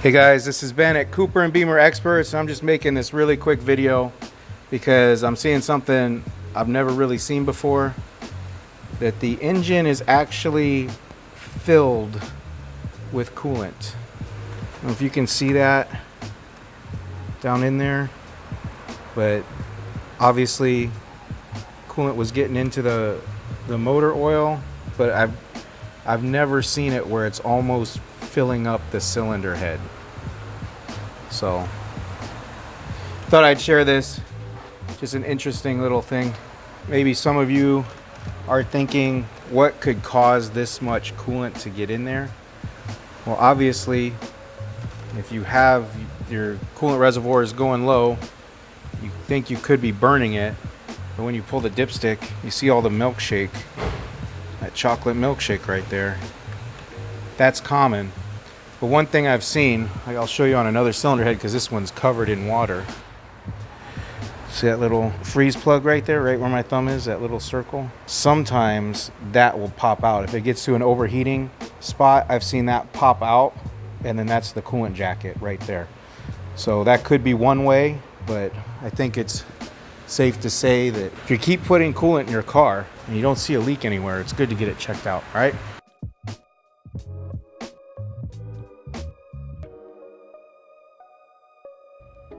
Hey guys, this is Ben at Cooper and Bimmer Experts, and I'm just making this really quick video because I'm seeing something I've never really seen before, that the engine is actually filled with coolant. I don't know if you can see that down in there, but obviously coolant was getting into the motor oil, but I've never seen it where it's almost filling up the cylinder head. So thought I'd share this, just an interesting little thing. Maybe some of you are thinking, what could cause this much coolant to get in there? Well, obviously, if you have your coolant reservoirs going low, you think you could be burning it, but when you pull the dipstick, you see all the milkshake, that chocolate milkshake right there. That's common. But one thing I've seen, I'll show you on another cylinder head because this one's covered in water. See that little freeze plug right there, right where my thumb is, that little circle? Sometimes that will pop out. If it gets to an overheating spot, I've seen that pop out, and then that's the coolant jacket right there. So that could be one way, but I think it's safe to say that if you keep putting coolant in your car and you don't see a leak anywhere, it's good to get it checked out, all right?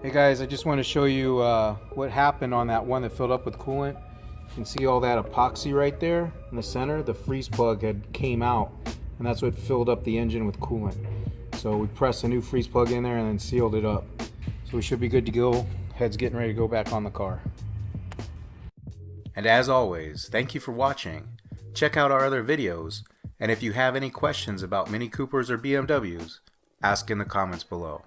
Hey guys, I just want to show you what happened on that one that filled up with coolant. You can see all that epoxy right there in the center. The freeze plug had came out, and that's what filled up the engine with coolant. So we pressed a new freeze plug in there and then sealed it up. So we should be good to go. Head's getting ready to go back on the car. And as always, thank you for watching. Check out our other videos, and if you have any questions about Mini Coopers or BMWs, ask in the comments below.